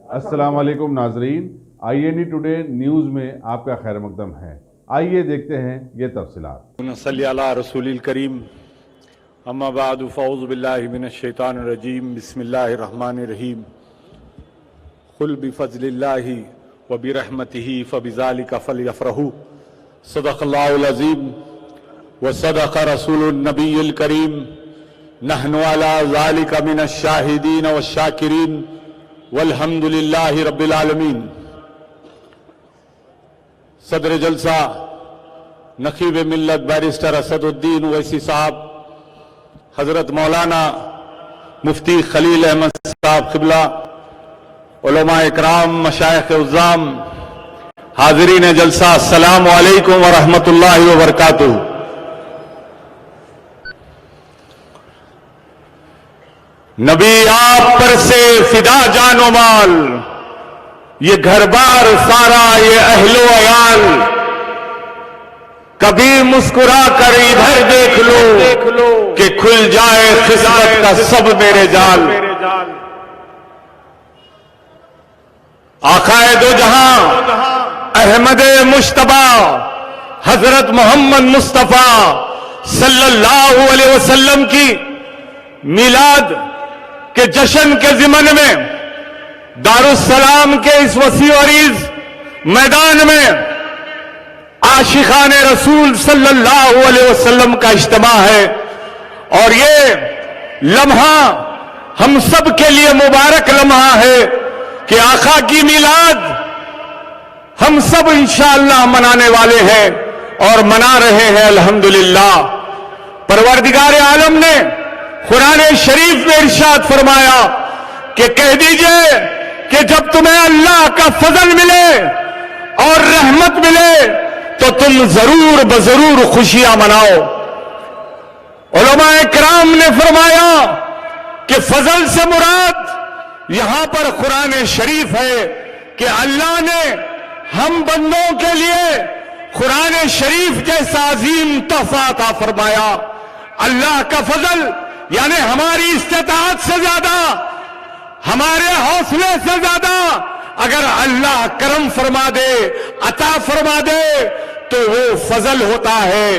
अस्सलाम वालेकुम नाजरीन, INE टुडे न्यूज़ में आपका खैर मकदम है। आइए देखते हैं ये तफसीलात। सल्ली अला रसूलिल करीम, अम्मा बाद, फ़ऊज़ु बिल्लाहि मिनश शैतानिर रजीम, बिस्मिल्लाहिर रहमानिर रहीम। कुल बिफ़ज़लिल्लाहि व बिरहमतिही फ़बिज़ालिका फ़लयफ़रहू, सदक़ल्लाहुल अज़ीम व सदक़ रसूलुन नबिय्युल करीम। नहनु अला ज़ालिका मिनश शाहिदीन व शाकिरीन वल्हम्दुलिल्लाहि रब्बिल आलमीन। सदर जलसा नकीब मिल्लत बैरिस्टर असदुद्दीन ओवैसी साहब, हजरत मौलाना मुफ्ती खलील अहमद साहब क़िबला, उलमा इकराम, मशाइख़ उज़्ज़ाम, हाज़रीन जलसा, अस्सलामु अलैकुम व रहमतुल्लाहि व बरकातुहू। नबी आप पर से फिदा जानो माल, ये घर बार सारा, ये अहलो अयाल, कभी मुस्कुरा कर इधर देख लो कि खुल जाए किस्मत का सब मेरे जाल। आकाए दो जहां अहमद मुश्तबा हजरत मोहम्मद मुस्तफा सल्लल्लाहु अलैहि वसल्लम की मिलाद के जश्न के ज़िमन में दारुस्सलाम के इस वसी और इस मैदान में आशिकान रसूल सल्लल्लाहु अलैहि वसल्लम का इज्तिमा है। और ये लम्हा हम सब के लिए मुबारक लम्हा है कि आका की मिलाद हम सब इंशाअल्लाह मनाने वाले हैं और मना रहे हैं अल्हम्दुलिल्लाह। परवरदिगार आलम ने कुरान शरीफ में इरशाद फरमाया कि कह दीजिए कि जब तुम्हें अल्लाह का फजल मिले और रहमत मिले तो तुम जरूर बजरूर खुशियां मनाओ। उलमाए किराम ने फरमाया कि फजल से मुराद यहां पर कुरान शरीफ है कि अल्लाह ने हम बंदों के लिए कुरान शरीफ जैसा अजीम तोहफा अता फरमाया। अल्लाह का फजल यानी हमारी इस्तिताअत से ज्यादा, हमारे हौसले से ज्यादा अगर अल्लाह करम फरमा दे, अता फरमा दे तो वो फजल होता है।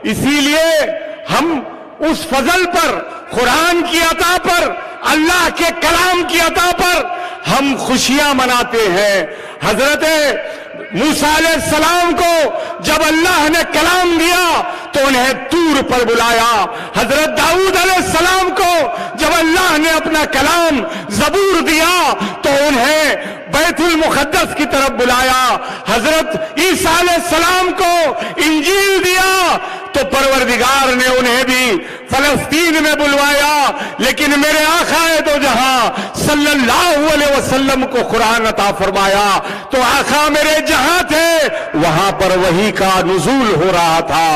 इसीलिए हम उस फजल पर, कुरान की अता पर, अल्लाह के कलाम की अता पर हम खुशियां मनाते हैं। हजरत मूसा अलैहिस्सलाम को जब अल्लाह ने कलाम दिया तो उन्हें तूर पर बुलाया। हजरत दाऊद अलैहिस्सलाम को जब अल्लाह ने अपना कलाम ज़बूर दिया तो उन्हें बैतुल मुक़द्दस की तरफ बुलाया। हजरत ईसा अलैहिस्सलाम को इंजील दिया तो परवरदिगार ने उन्हें भी फलस्तीन में बुलवाया। लेकिन मेरे आका दो जहां सल्लल्लाहु अलैहि वसल्लम को कुरान अता फरमाया तो आका मेरे जहां थे वहां पर वही का नुज़ूल हो रहा था।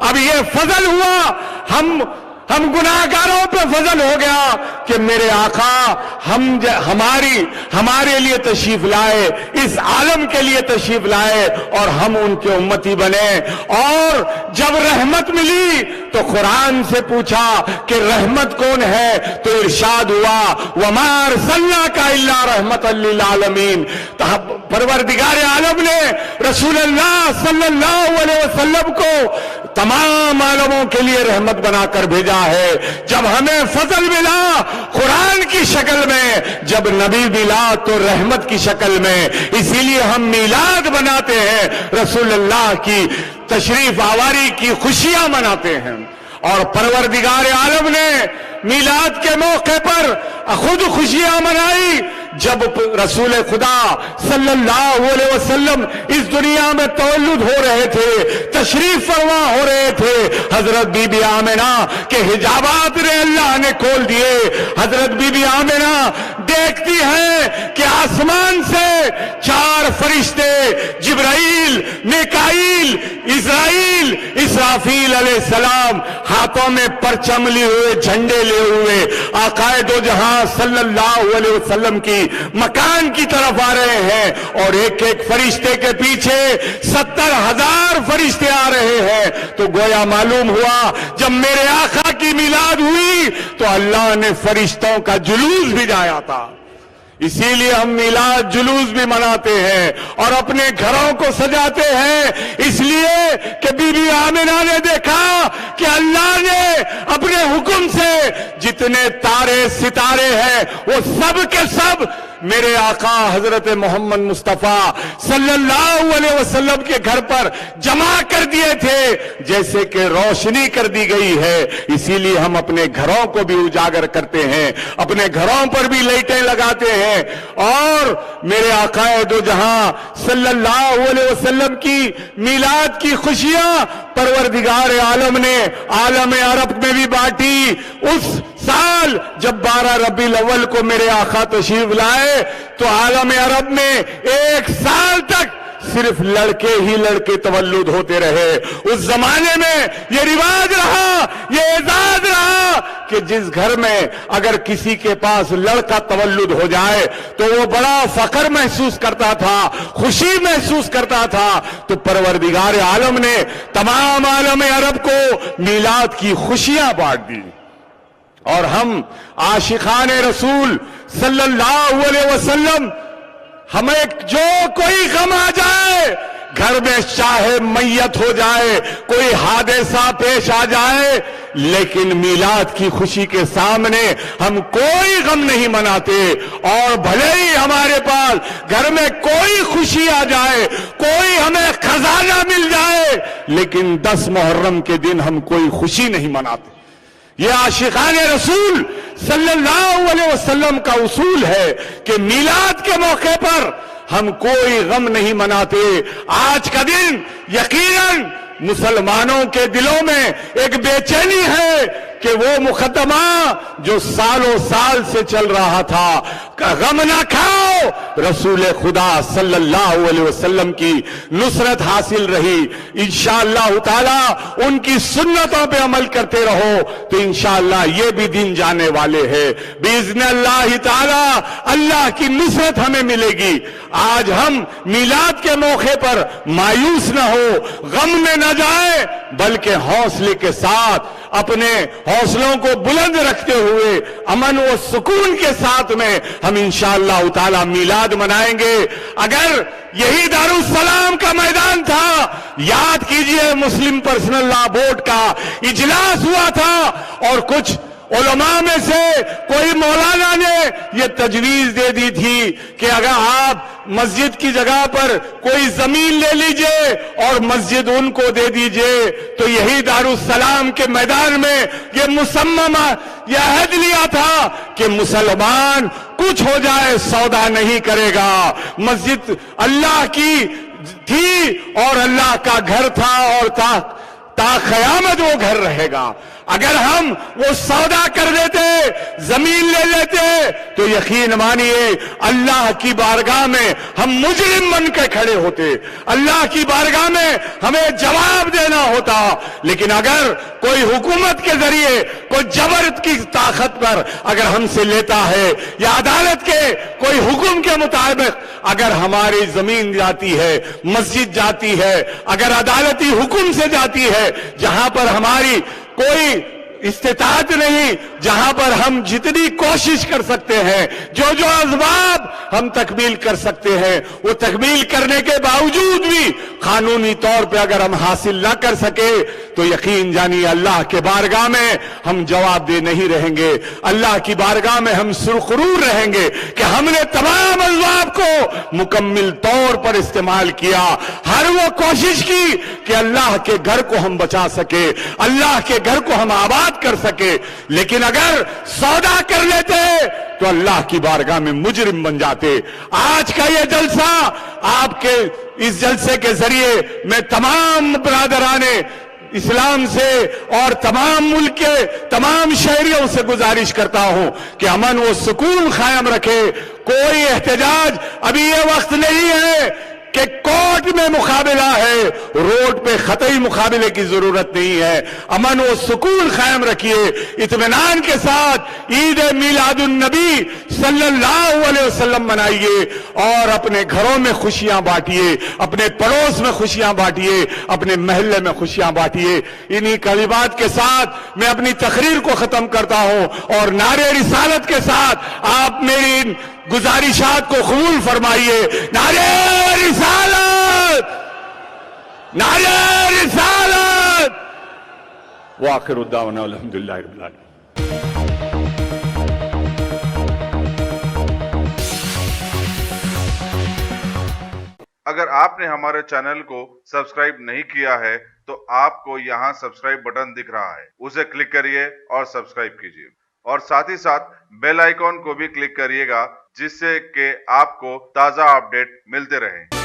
अब ये फजल हुआ, हम गुनाहगारों पे फजल हो गया कि मेरे आका हमारे लिए तशरीफ लाए, इस आलम के लिए तशरीफ लाए और हम उनके उम्मती बने। और जब रहमत मिली तो कुरान से पूछा कि रहमत कौन है तो इरशाद हुआ वमा अरसलनाका इल्ला रहमतल लिल आलमीन। परवरदिगार आलम ने रसूलुल्लाह सल्लल्लाहु अलैहि वसल्लम को तमाम आलमों के लिए रहमत बनाकर भेजा है। जब हमें फजल मिला कुरान की शक्ल में, जब नबी मिला तो रहमत की शक्ल में, इसीलिए हम मिलाद बनाते हैं, रसूलुल्लाह की तशरीफ आवारी की खुशियां मनाते हैं। और परवरदिगार आलम ने मिलाद के मौके पर खुद खुशियां मनाई जब रसूल खुदा सल्लल्लाहु अलैहि वसल्लम इस दुनिया में तवल्लुद हो रहे थे, तशरीफ फरमा हो रहे थे। हजरत बीबी आमिना के हिजाबात ने अल्लाह ने खोल दिए। हजरत बीबी आमिना देखती है कि आसमान से 4 फरिश्ते जिब्राइल, मिकाईल, इज़राइल, इसराफील अलैहिस्सलाम हाथों में परचम लिए हुए, झंडे लिए हुए आकाए दो जहां सल्लल्लाहु अलैहि वसल्लम की मकान की तरफ आ रहे हैं। और एक एक फरिश्ते के पीछे 70,000 फरिश्ते आ रहे हैं। तो गोया मालूम हुआ जब मेरे आका की मिलाद हुई तो अल्लाह ने फरिश्तों का जुलूस भिजाया था। اسی لیے ہم میلاد جلوس بھی مناتے ہیں اور اپنے گھروں کو سجاتے ہیں، اس لیے کہ بی بی آمنہ نے دیکھا کہ اللہ نے اپنے حکم سے جتنے تارے ستارے ہیں وہ سب کے سب میرے آقا حضرت محمد مصطفیٰ صلی اللہ علیہ وسلم کے گھر پر جمع کر دیے تھے، جیسے کہ روشنی کر دی گئی ہے۔ اسی لیے ہم اپنے گھروں کو بھی اجاگر کرتے ہیں، اپنے گھروں پر بھی لائٹیں لگاتے ہیں، اور میرے آقا دو جہاں صلی اللہ علیہ وسلم کی میلاد کی خوشیاں پروردگار عالم نے عالم عرب میں بھی بانٹی۔ اس سال جب 12 ربیع الاول کو میرے آقا تشریف لائے تو عالم عرب میں ایک سال تک صرف لڑکے ہی لڑکے تولد ہوتے رہے۔ اس زمانے میں یہ رواج رہا، یہ اعزاز رہا کہ جس گھر میں اگر کسی کے پاس لڑکا تولد ہو جائے تو وہ بڑا فخر محسوس کرتا تھا، خوشی محسوس کرتا تھا۔ تو پروردگار عالم نے تمام عالم عرب کو میلاد کی خوشیاں بانٹ دی، اور ہم عاشقان رسول صلی اللہ علیہ وسلم، ہمیں جو کوئی غم آ جائے، گھر میں چاہے میت ہو جائے، کوئی حادثہ پیش آ جائے، لیکن میلاد کی خوشی کے سامنے ہم کوئی غم نہیں مناتے۔ اور بھلے ہی ہمارے پاس گھر میں کوئی خوشی آ جائے، کوئی ہمیں خزانہ مل جائے، لیکن 10 محرم کے دن ہم کوئی خوشی نہیں مناتے۔ یہ عاشقان رسول صلی اللہ علیہ وسلم کا اصول ہے کہ میلاد کے موقع پر ہم کوئی غم نہیں مناتے۔ آج کا دن یقیناً مسلمانوں کے دلوں میں ایک بے چینی ہے کہ وہ مقدمہ جو سالوں سال سے چل رہا تھا، غم نہ کھاؤ، رسول خدا صلی اللہ علیہ وسلم کی نصرت حاصل رہی۔ انشاءاللہ تعالی ان کی سنتوں پہ عمل کرتے رہو تو انشاءاللہ یہ بھی دن جانے والے ہیں۔ باذن اللہ تعالی اللہ کی نصرت ہمیں ملے گی۔ آج ہم میلاد کے موقع پر مایوس نہ ہو، غم میں نہ جائے، بلکہ حوصلے کے ساتھ اپنے حوصلوں کو بلند رکھتے ہوئے امن و سکون کے ساتھ میں ہم انشاءاللہ تعالی میلاد منائیں گے۔ اگر یہی دارالسلام کا میدان تھا، یاد کیجئے مسلم پرسنل لا بورڈ کا اجلاس ہوا تھا اور کچھ علماء میں سے کوئی مولانا نے یہ تجویز دے دی تھی کہ اگر آپ مسجد کی جگہ پر کوئی زمین لے لیجئے اور مسجد ان کو دے دیجئے، تو یہی دارالسلام کے میدان میں یہ مصممہ یہ عہد لیا تھا کہ مسلمان کچھ ہو جائے سودا نہیں کرے گا۔ مسجد اللہ کی تھی اور اللہ کا گھر تھا اور تا قیامت وہ گھر رہے گا۔ اگر ہم وہ سودا کر دیتے، زمین لے لیتے، تو یقین مانیے اللہ کی بارگاہ میں ہم مجرم بن کے کھڑے ہوتے، اللہ کی بارگاہ میں ہمیں جواب دینا ہوتا۔ لیکن اگر کوئی حکومت کے ذریعے کوئی جبر کی طاقت پر اگر ہم سے لیتا ہے یا عدالت کے کوئی حکم کے مطابق اگر ہماری زمین جاتی ہے، مسجد جاتی ہے، اگر عدالتی حکم سے جاتی ہے، جہاں پر ہماری کوئی استطاعت نہیں، جہاں پر ہم جتنی کوشش کر سکتے ہیں، جو اسباب ہم تکمیل کر سکتے ہیں، وہ تکمیل کرنے کے باوجود بھی قانونی طور پہ اگر ہم حاصل نہ کر سکے تو یقین جانیے اللہ کے بارگاہ میں ہم جواب دہ نہیں رہیں گے، اللہ کی بارگاہ میں ہم سرخرور رہیں گے کہ ہم نے تمام اسباب کو مکمل طور پر استعمال کیا، ہر وہ کوشش کی کہ اللہ کے گھر کو ہم بچا سکے، اللہ کے گھر کو ہم آباد کر سکے۔ لیکن اگر سودا کر لیتے تو اللہ کی بارگاہ میں مجرم بن جاتے۔ آج کا یہ جلسہ آپ کے اس جلسے کے ذریعے میں تمام برادران اسلام سے اور تمام ملک کے تمام شہریوں سے گزارش کرتا ہوں کہ امن و سکون قائم رکھے۔ کوئی احتجاج ابھی یہ وقت نہیں ہے کہ कोर्ट में मुकाबला है, रोड पे खतई मुकाबले की जरूरत नहीं है। अमन व सुकून कायम रखिए, इत्मीनान के साथ ईद मिलादुन नबी सल्लल्लाहु अलैहि वसल्लम मनाइए और अपने घरों में खुशियां बांटिए, अपने पड़ोस में खुशियां बांटिए, अपने महल्ले में खुशियां बांटिए। इन्हीं कलिमात के साथ मैं अपनी तकरीर को खत्म करता हूं और नारे रिसालत के साथ आप मेरी इन गुजारिशात को कबूल फरमाइए। नारे रिसालत, नारे रिसालत। व आखिर दावना अल्हम्दुलिल्लाहि रब्बिल आलमीन। अगर आपने हमारे चैनल को सब्सक्राइब नहीं किया है तो आपको यहाँ सब्सक्राइब बटन दिख रहा है, उसे क्लिक करिए और सब्सक्राइब कीजिए और साथ ही साथ बेल आइकॉन को भी क्लिक करिएगा जिससे कि आपको ताज़ा अपडेट मिलते रहें।